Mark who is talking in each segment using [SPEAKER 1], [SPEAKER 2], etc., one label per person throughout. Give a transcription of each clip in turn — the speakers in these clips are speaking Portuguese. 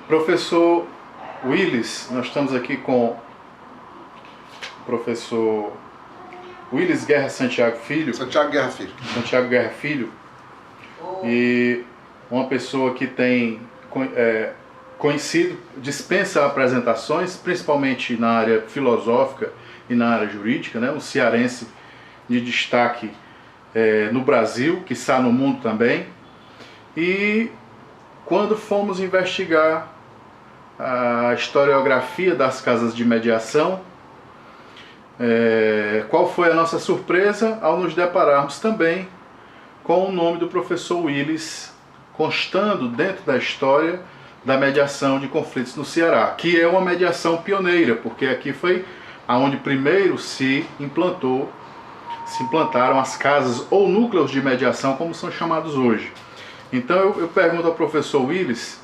[SPEAKER 1] Professor Willis, nós estamos aqui com o professor Willis Guerra Santiago Filho.
[SPEAKER 2] Santiago Guerra Filho.
[SPEAKER 1] Santiago Guerra Filho. E uma pessoa que tem conhecido, dispensa apresentações, principalmente na área filosófica e na área jurídica, né? Um cearense de destaque no Brasil, que está no mundo também. E quando fomos investigar a historiografia das casas de mediação, qual foi a nossa surpresa ao nos depararmos também com o nome do professor Willis constando dentro da história da mediação de conflitos no Ceará, que é uma mediação pioneira, porque aqui foi aonde primeiro se implantaram as casas ou núcleos de mediação, como são chamados hoje. Então eu pergunto ao professor Willis: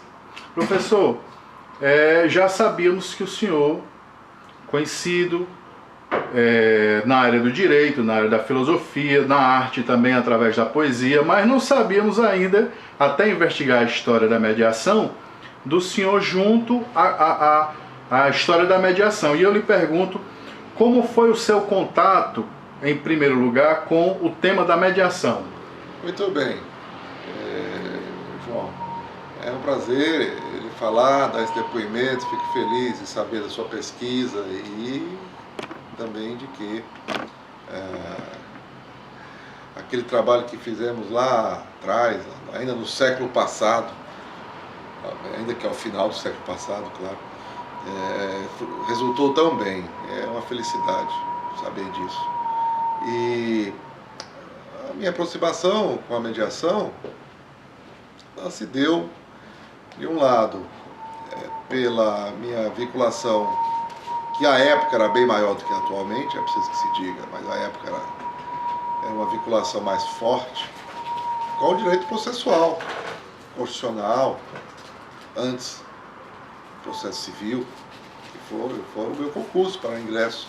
[SPEAKER 1] professor, já sabíamos que o senhor, conhecido na área do direito, na área da filosofia, na arte também através da poesia, mas não sabíamos ainda, até investigar a história da mediação, do senhor junto à história da mediação. E eu lhe pergunto, como foi o seu contato, em primeiro lugar, com o tema da mediação?
[SPEAKER 2] Muito bem, João. É um prazer ele falar, dar esse depoimento. Fico feliz de saber da sua pesquisa e também de que aquele trabalho que fizemos lá atrás, ainda no século passado, ainda que ao final do século passado, claro, resultou tão bem. É uma felicidade saber disso. E a minha aproximação com a mediação, ela se deu, de um lado, pela minha vinculação, que à época era bem maior do que atualmente, é preciso que se diga, mas à época era uma vinculação mais forte com o direito processual, constitucional, antes do processo civil, que foi o meu concurso para ingresso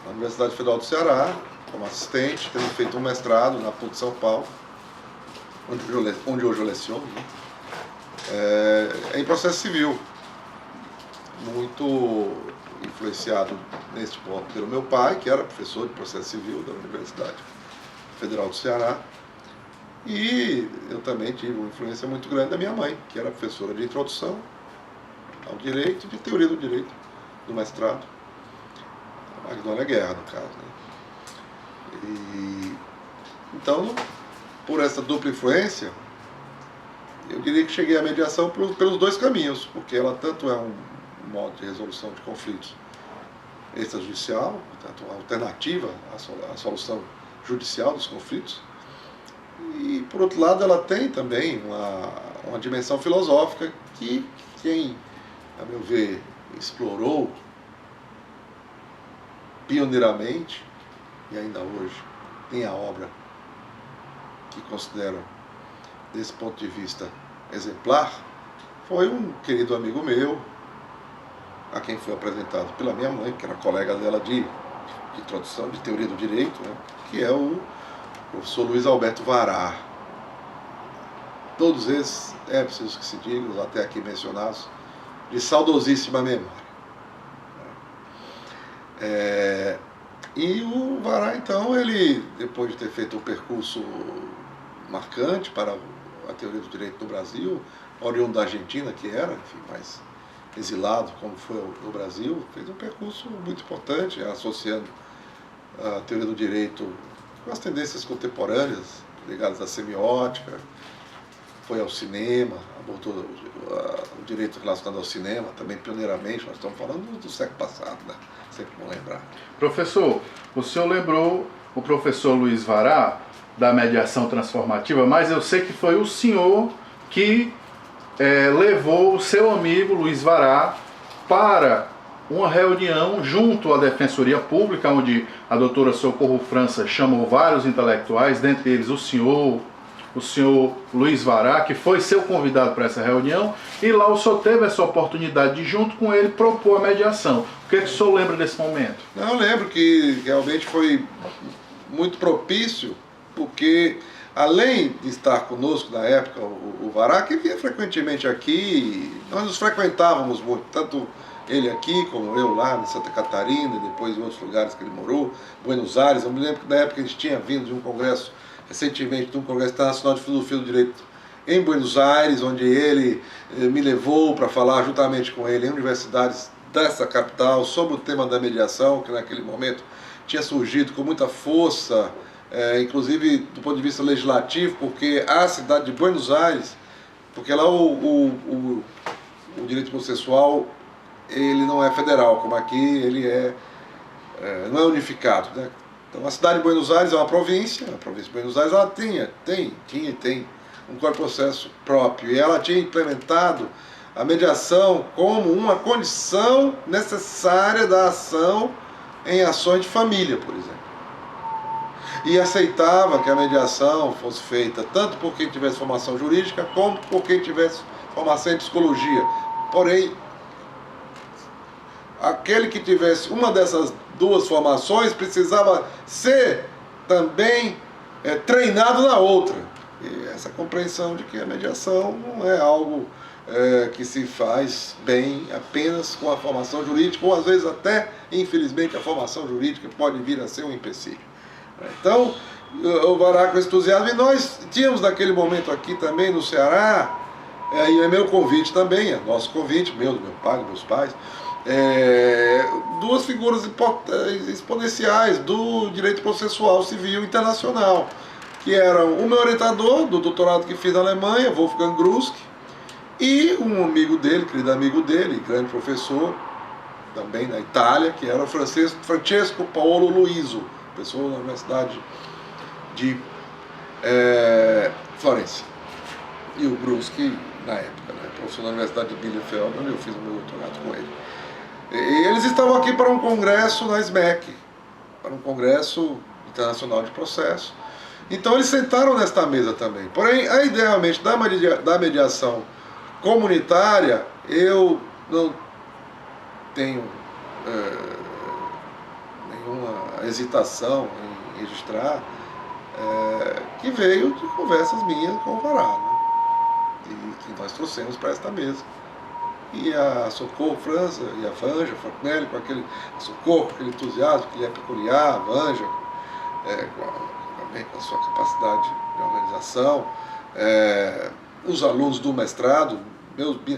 [SPEAKER 2] na Universidade Federal do Ceará, como assistente, tendo feito um mestrado na PUC de São Paulo, onde hoje eu leciono, né? Em processo civil, muito influenciado neste ponto pelo meu pai, que era professor de processo civil da Universidade Federal do Ceará, e eu também tive uma influência muito grande da minha mãe, que era professora de introdução ao direito, de teoria do direito, do mestrado, a Magnólia Guerra, no caso, né? E então, por essa dupla influência, eu diria que cheguei à mediação pelos dois caminhos, porque ela tanto é um modo de resolução de conflitos extrajudicial, portanto, uma alternativa à solução judicial dos conflitos, e, por outro lado, ela tem também uma dimensão filosófica que quem, a meu ver, explorou pioneiramente, e ainda hoje tem a obra que considero, desse ponto de vista, exemplar, foi um querido amigo meu, a quem foi apresentado pela minha mãe, que era colega dela de introdução, de teoria do direito, né, que é o professor Luiz Alberto Vará. Todos esses, é preciso que se diga, até aqui mencionados, de saudosíssima memória. E o Vará, então, ele, depois de ter feito um percurso marcante para a teoria do direito no Brasil, oriundo da Argentina, que era, enfim, mais exilado, como foi no Brasil, fez um percurso muito importante, associando a teoria do direito com as tendências contemporâneas, ligadas à semiótica, foi ao cinema, abordou o direito relacionado ao cinema, também pioneiramente, nós estamos falando do século passado, né? Sempre bom lembrar.
[SPEAKER 1] Professor, o senhor lembrou o professor Luiz Vará da mediação transformativa, mas eu sei que foi o senhor que levou o seu amigo Luiz Vará para uma reunião junto à Defensoria Pública, onde a doutora Socorro França chamou vários intelectuais, dentre eles o senhor Luiz Vará, que foi seu convidado para essa reunião, e lá o senhor teve essa oportunidade de, junto com ele, propor a mediação. O que o senhor lembra desse momento?
[SPEAKER 2] Não, eu lembro que realmente foi muito propício, porque além de estar conosco na época, o Vará, que vinha frequentemente aqui, nós nos frequentávamos muito, tanto ele aqui como eu lá em Santa Catarina, depois em outros lugares que ele morou, Buenos Aires. Eu me lembro que na época a gente tinha vindo de um congresso, recentemente, de um congresso internacional de filosofia do direito em Buenos Aires, onde ele me levou para falar juntamente com ele em universidades dessa capital sobre o tema da mediação, que naquele momento tinha surgido com muita força, inclusive do ponto de vista legislativo, porque a cidade de Buenos Aires, porque lá o direito processual ele não é federal, como aqui ele não é unificado, né? Então a cidade de Buenos Aires é uma província, a província de Buenos Aires ela tem um código de processo próprio, e ela tinha implementado a mediação como uma condição necessária da ação em ações de família, por exemplo. E aceitava que a mediação fosse feita tanto por quem tivesse formação jurídica, como por quem tivesse formação em psicologia. Porém, aquele que tivesse uma dessas duas formações precisava ser também treinado na outra. E essa compreensão de que a mediação não é algo que se faz bem apenas com a formação jurídica, ou às vezes até, infelizmente, a formação jurídica pode vir a ser um empecilho. Então, o Vará com entusiasmo, e nós tínhamos naquele momento aqui também no Ceará, e é meu convite também, é nosso convite, meu, do meu pai, dos meus pais, duas figuras exponenciais do direito processual civil internacional, que eram o meu orientador do doutorado que fiz na Alemanha, Wolfgang Grusk, e um amigo dele, querido amigo dele, grande professor, também na Itália, que era o Francesco Paolo Luiso, professor na Universidade de Florença. E o Grusk, na época, né, professor na Universidade de Bielefeld, onde eu fiz o meu doutorado com ele. E eles estavam aqui para um congresso na SMEC, para um congresso internacional de processo. Então eles sentaram nesta mesa também. Porém, a ideia realmente da mediação comunitária, eu não tenho nenhuma hesitação em registrar, que veio de conversas minhas com o Vará, né? E que nós trouxemos para esta mesa. E a Socorro França e a Vanja Fortnelli, com aquele Socorro, com aquele entusiasmo que lhe é peculiar, a Vanja, também com a sua capacidade de organização, os alunos do mestrado,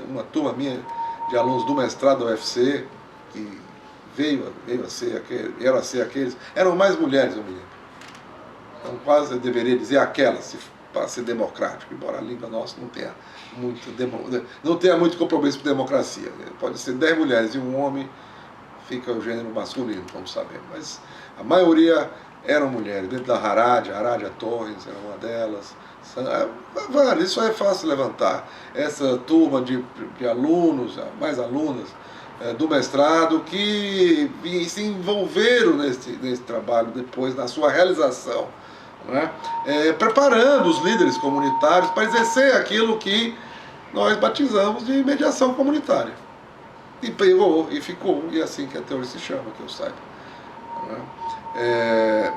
[SPEAKER 2] uma turma minha de alunos do mestrado da UFC, que veio a ser aqueles, eram mais mulheres, eu me lembro. Então quase eu deveria dizer aquelas, para ser democrático, embora a língua nossa não tenha muito compromisso com democracia. Pode ser 10 mulheres e um homem, fica o gênero masculino, como sabemos. Mas a maioria eram mulheres, dentro da Haradia Torres era uma delas. Isso é fácil levantar. Essa turma de alunos, mais alunas do mestrado, que se envolveram nesse trabalho depois, na sua realização, né? Preparando os líderes comunitários para exercer aquilo que nós batizamos de mediação comunitária. E pegou, e ficou, e é assim que até hoje se chama, que eu saiba. Né?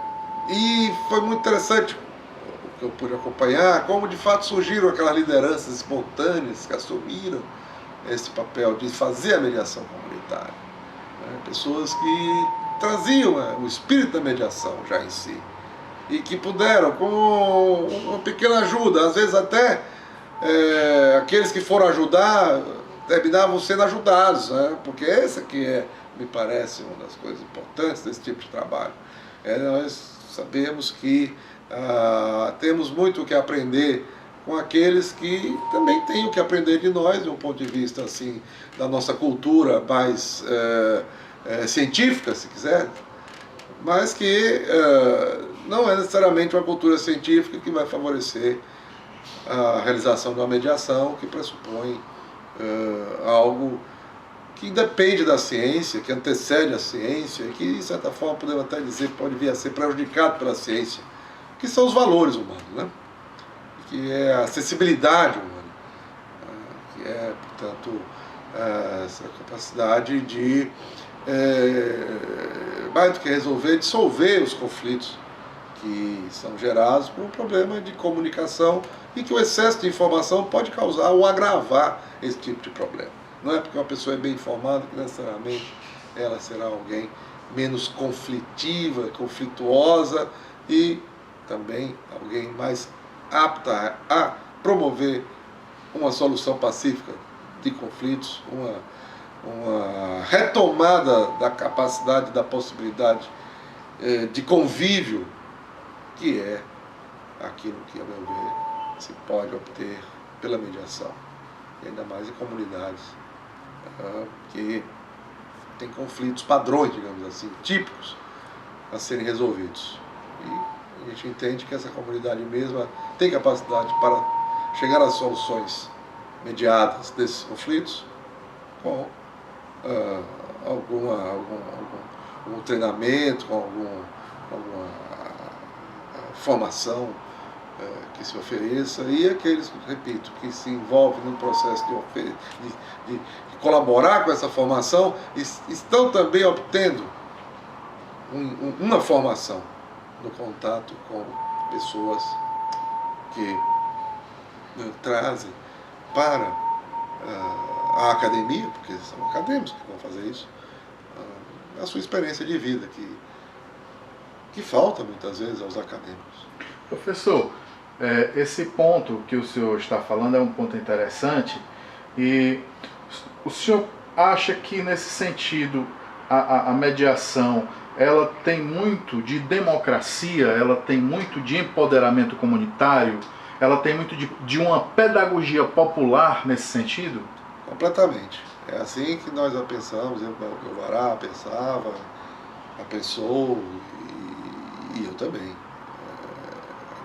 [SPEAKER 2] E foi muito interessante o que eu pude acompanhar, como de fato surgiram aquelas lideranças espontâneas que assumiram esse papel de fazer a mediação comunitária. Né? Pessoas que traziam o espírito da mediação já em si, e que puderam, com uma pequena ajuda, às vezes até aqueles que foram ajudar terminavam sendo ajudados, né? Porque essa que me parece uma das coisas importantes desse tipo de trabalho. Nós sabemos que temos muito o que aprender com aqueles que também têm o que aprender de nós, de um ponto de vista assim, da nossa cultura mais científica, se quiser, mas que não é necessariamente uma cultura científica que vai favorecer a realização de uma mediação que pressupõe algo que depende da ciência, que antecede a ciência, que de certa forma podemos até dizer que pode vir a ser prejudicado pela ciência, que são os valores humanos, né? Que é a acessibilidade humana, que é, portanto, essa capacidade de, mais do que resolver, dissolver os conflitos que são gerados por um problema de comunicação e que o excesso de informação pode causar ou agravar esse tipo de problema. Não é porque uma pessoa é bem informada que necessariamente ela será alguém menos conflitiva, conflituosa e também alguém mais apta a promover uma solução pacífica de conflitos, uma retomada da capacidade, da possibilidade de convívio, que é aquilo que, a meu ver, se pode obter pela mediação, e ainda mais em comunidades que tem conflitos padrões, digamos assim, típicos a serem resolvidos. E a gente entende que essa comunidade mesma tem capacidade para chegar às soluções mediadas desses conflitos com algum treinamento, com alguma formação que se ofereça, e aqueles, repito, que se envolvem no processo de colaborar com essa formação, estão também obtendo uma formação no contato com pessoas que trazem para a academia, porque são acadêmicos que vão fazer isso, a sua experiência de vida, que falta muitas vezes aos acadêmicos.
[SPEAKER 1] Professor, esse ponto que o senhor está falando é um ponto interessante, e o senhor acha que nesse sentido a mediação ela tem muito de democracia, ela tem muito de empoderamento comunitário, ela tem muito de uma pedagogia popular nesse sentido?
[SPEAKER 2] Completamente. É assim que nós a pensamos, o Guevara pensava, a pensou, e eu também.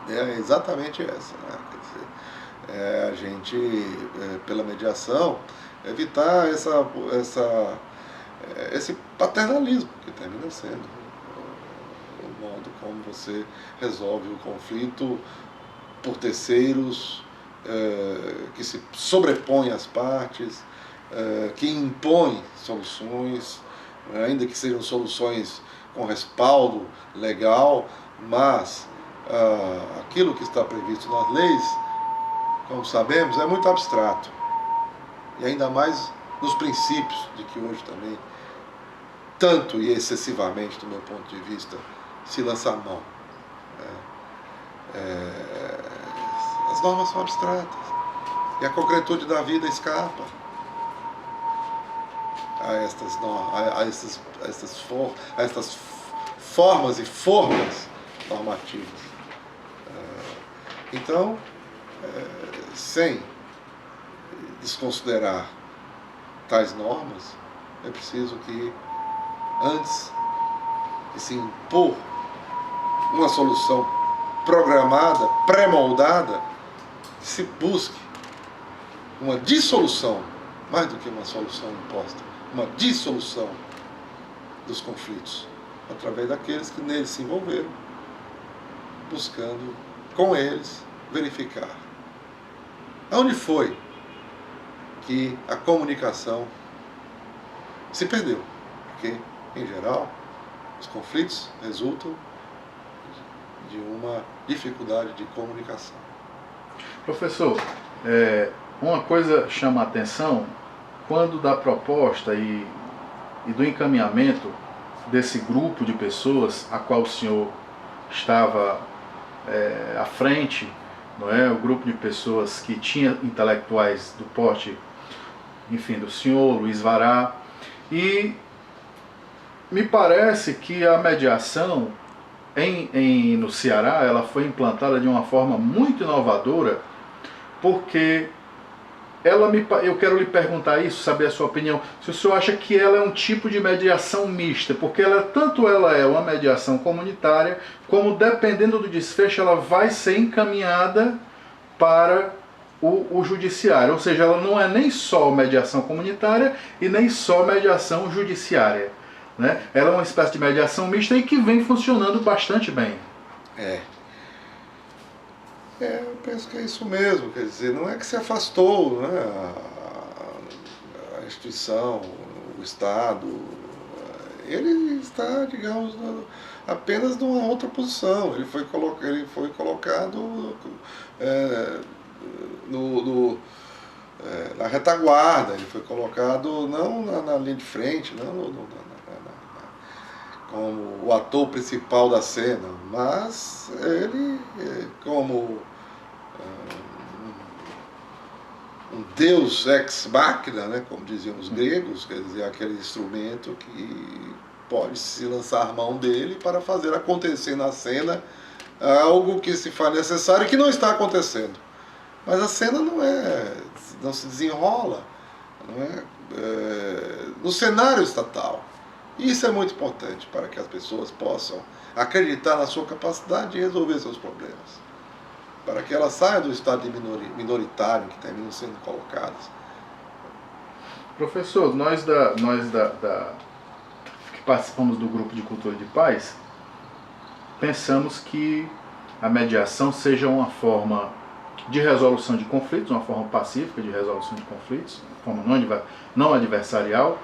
[SPEAKER 2] É exatamente essa, né? Quer dizer, a gente, pela mediação, evitar esse paternalismo que termina sendo o modo como você resolve o conflito por terceiros, que se sobrepõe às partes, que impõe soluções, ainda que sejam soluções com respaldo legal, mas aquilo que está previsto nas leis, como sabemos, é muito abstrato. E ainda mais nos princípios de que hoje também, tanto e excessivamente, do meu ponto de vista, se lança a mão. As normas são abstratas e a concretude da vida escapa a estas formas e formas normativas. Então, sem desconsiderar tais normas, é preciso que, antes de se impor uma solução programada, pré-moldada, se busque uma dissolução, mais do que uma solução imposta, uma dissolução dos conflitos, através daqueles que neles se envolveram, buscando com eles verificar onde foi que a comunicação se perdeu, porque, em geral, os conflitos resultam de uma dificuldade de comunicação.
[SPEAKER 1] Professor, uma coisa chama a atenção, quando da proposta e do encaminhamento desse grupo de pessoas a qual o senhor estava à frente, não é? O grupo de pessoas que tinha intelectuais do porte, enfim, do senhor Luiz Vará, e me parece que a mediação no Ceará ela foi implantada de uma forma muito inovadora, porque eu quero lhe perguntar isso, saber a sua opinião, se o senhor acha que ela é um tipo de mediação mista, porque tanto ela é uma mediação comunitária, como dependendo do desfecho ela vai ser encaminhada para o judiciário, ou seja, ela não é nem só mediação comunitária e nem só mediação judiciária, né? Ela é uma espécie de mediação mista e que vem funcionando bastante bem.
[SPEAKER 2] Eu penso que é isso mesmo, quer dizer, não é que se afastou, né, a instituição, o Estado, ele está, digamos, apenas numa outra posição. Ele foi colocado na retaguarda, ele foi colocado não na linha de frente, não como o ator principal da cena, mas ele como um deus ex machina, né, como diziam os gregos, quer dizer, aquele instrumento que pode se lançar a mão dele para fazer acontecer na cena algo que se faz necessário e que não está acontecendo. Mas a cena não se desenrola, no cenário estatal. E isso é muito importante para que as pessoas possam acreditar na sua capacidade de resolver seus problemas, para que elas saiam do estado de minoritário que terminam sendo colocadas.
[SPEAKER 1] Professor, nós que participamos do grupo de cultura de paz, pensamos que a mediação seja uma forma de resolução de conflitos, uma forma pacífica de resolução de conflitos, uma forma não adversarial,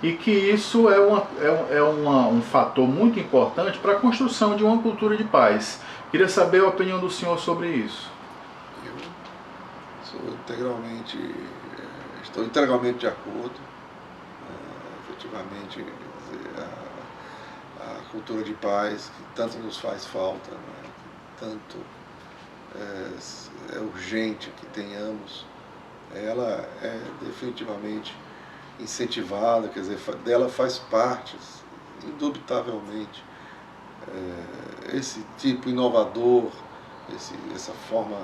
[SPEAKER 1] e que isso é um fator muito importante para a construção de uma cultura de paz. Queria saber a opinião do senhor sobre isso.
[SPEAKER 2] Eu estou integralmente de acordo. Efetivamente, a cultura de paz, que tanto nos faz falta, né, que tanto é urgente que tenhamos, ela é definitivamente incentivada, quer dizer, dela faz parte, indubitavelmente, esse tipo inovador, essa forma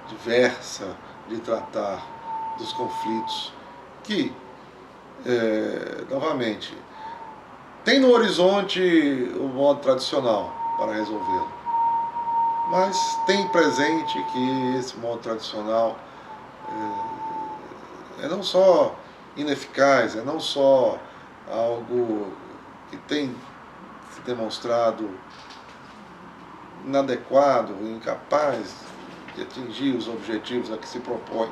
[SPEAKER 2] diversa de tratar dos conflitos, que, novamente, tem no horizonte o modo tradicional para resolvê-lo, mas tem presente que esse modo tradicional é não só ineficaz, é não só algo que tem se demonstrado inadequado, incapaz de atingir os objetivos a que se propõe,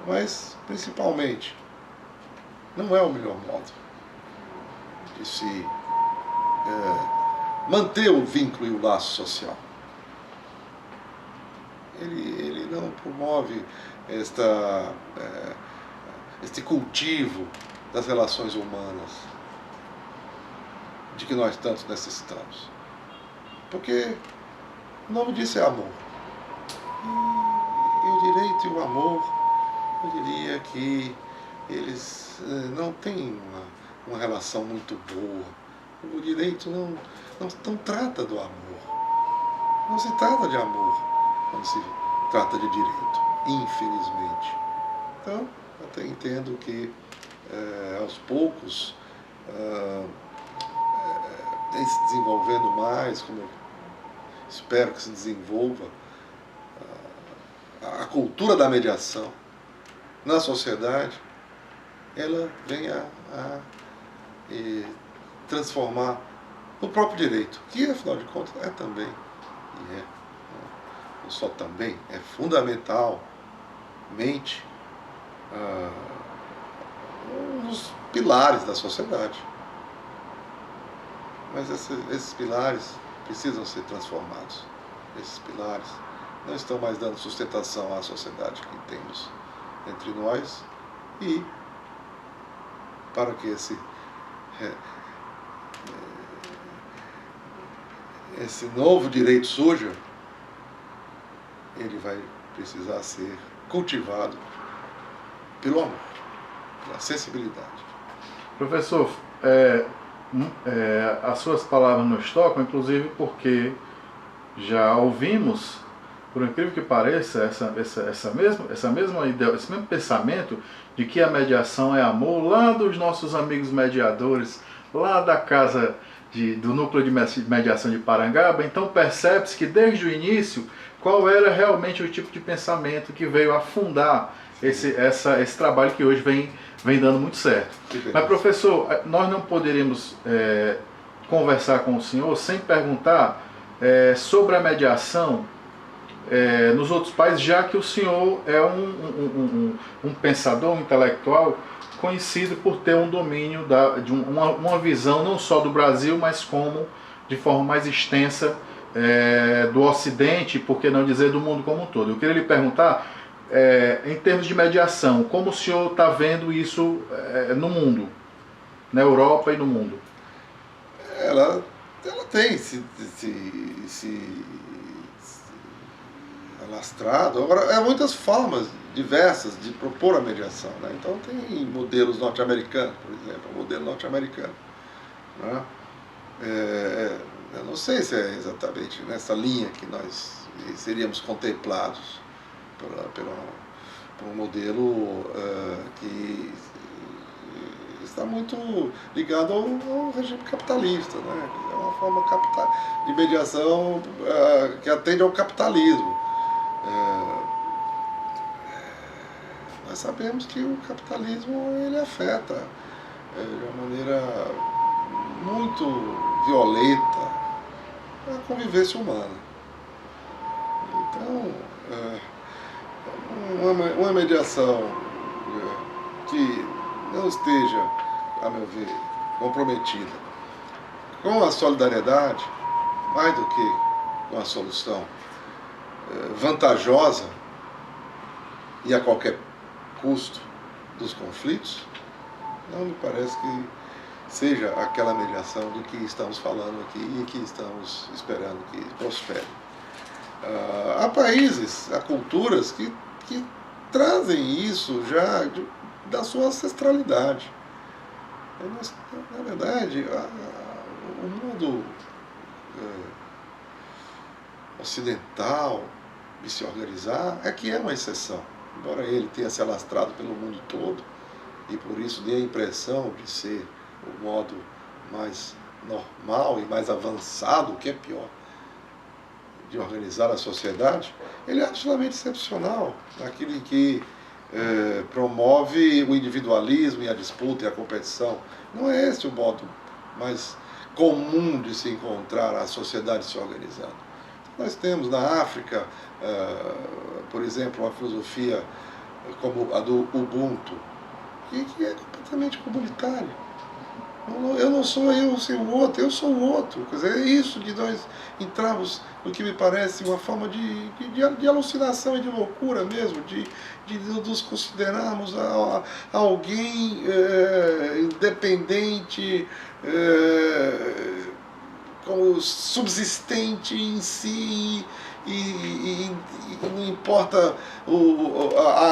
[SPEAKER 2] mas principalmente não é o melhor modo de se manter o vínculo e o laço social. Ele não promove este cultivo das relações humanas de que nós tanto necessitamos. Porque o nome disso é amor. E o direito e o amor, eu diria que eles não têm uma relação muito boa. O direito não trata do amor. Não se trata de amor quando se trata de direito, infelizmente. Então, eu até entendo que aos poucos tem se desenvolvendo mais, como eu espero que se desenvolva, a cultura da mediação na sociedade, ela vem a transformar no próprio direito, que afinal de contas é também, não só também, é fundamentalmente um dos pilares da sociedade. Mas esses pilares precisam ser transformados. Esses pilares não estão mais dando sustentação à sociedade que temos entre nós, e para que esse novo direito surja, ele vai precisar ser cultivado pelo amor, pela sensibilidade.
[SPEAKER 1] Professor, as suas palavras nos tocam, inclusive porque já ouvimos, por incrível que pareça, essa mesma ideia, esse mesmo pensamento de que a mediação é amor, lá dos nossos amigos mediadores, lá da casa do Núcleo de Mediação de Parangaba. Então percebe-se que desde o início qual era realmente o tipo de pensamento que veio a fundar esse trabalho que hoje vem dando muito certo. Mas, professor, nós não poderíamos conversar com o senhor sem perguntar sobre a mediação nos outros países, já que o senhor é um pensador, um intelectual conhecido por ter um domínio de uma visão não só do Brasil, mas como de forma mais extensa do Ocidente, por que não dizer do mundo como um todo. Eu queria lhe perguntar, em termos de mediação, como o senhor está vendo isso no mundo, na Europa e no mundo?
[SPEAKER 2] Ela tem se alastrado. Agora, há muitas formas diversas de propor a mediação, né? Então tem modelos norte-americanos, por exemplo, o modelo norte-americano, né? Eu não sei se é exatamente nessa linha que nós seríamos contemplados por um modelo que está muito ligado ao regime capitalista, né? É uma forma de mediação que atende ao capitalismo. Nós sabemos que o capitalismo ele afeta de uma maneira muito violenta a convivência humana. Então, uma mediação que não esteja, a meu ver, comprometida com a solidariedade, mais do que com a solução vantajosa e a qualquer custo dos conflitos, não me parece que seja aquela mediação do que estamos falando aqui e que estamos esperando que prospere. Há países, há culturas que trazem isso já da sua ancestralidade. Na verdade, o mundo ocidental de se organizar é que é uma exceção. Embora ele tenha se alastrado pelo mundo todo e por isso dê a impressão de ser o modo mais normal e mais avançado, o que é pior, de organizar a sociedade, ele é absolutamente excepcional naquilo em que promove o individualismo e a disputa e a competição. Não é esse o modo mais comum de se encontrar a sociedade se organizando. Nós temos na África, por exemplo, uma filosofia como a do Ubuntu, que é completamente comunitária. Eu não sou eu sem o outro, eu sou o outro. Quer dizer, é isso de nós entrarmos no que me parece uma forma de alucinação e de loucura mesmo, de nos considerarmos alguém independente, como subsistente em si, e não importa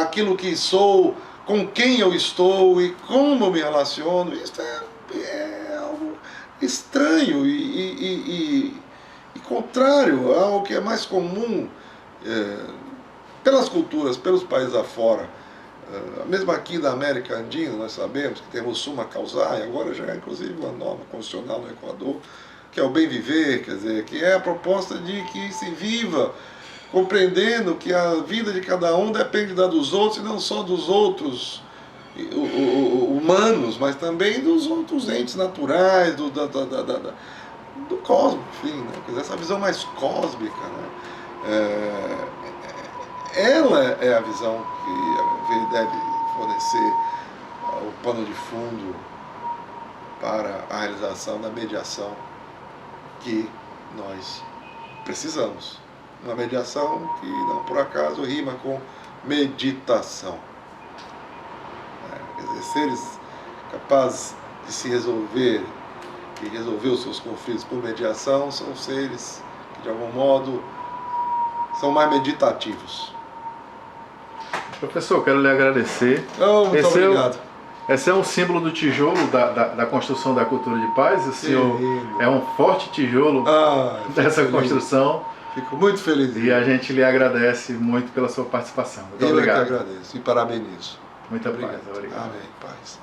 [SPEAKER 2] aquilo que sou, com quem eu estou e como eu me relaciono. Isso é algo estranho e contrário ao que é mais comum pelas culturas, pelos países afora. Mesmo aqui na América Andina, nós sabemos que temos summa causae, agora já é inclusive uma norma constitucional no Equador, que é o bem viver, quer dizer, que é a proposta de que se viva compreendendo que a vida de cada um depende da dos outros e não só dos outros humanos, mas também dos outros entes naturais, do cosmos, enfim, né? Quer dizer, essa visão mais cósmica, né? Ela é a visão que deve fornecer o pano de fundo para a realização da mediação que nós precisamos. Uma mediação que, não por acaso, rima com meditação. Quer dizer, seres capazes de se resolver e resolver os seus conflitos por mediação são seres que, de algum modo, são mais meditativos.
[SPEAKER 1] Professor, quero lhe agradecer.
[SPEAKER 2] Muito obrigado.
[SPEAKER 1] Esse é um símbolo do tijolo da construção da cultura de paz. O senhor é um forte tijolo dessa construção.
[SPEAKER 2] Fico muito feliz.
[SPEAKER 1] E a gente lhe agradece muito pela sua participação. Muito obrigado.
[SPEAKER 2] Eu que agradeço e parabenizo.
[SPEAKER 1] Muito obrigado.
[SPEAKER 2] Amém. Paz.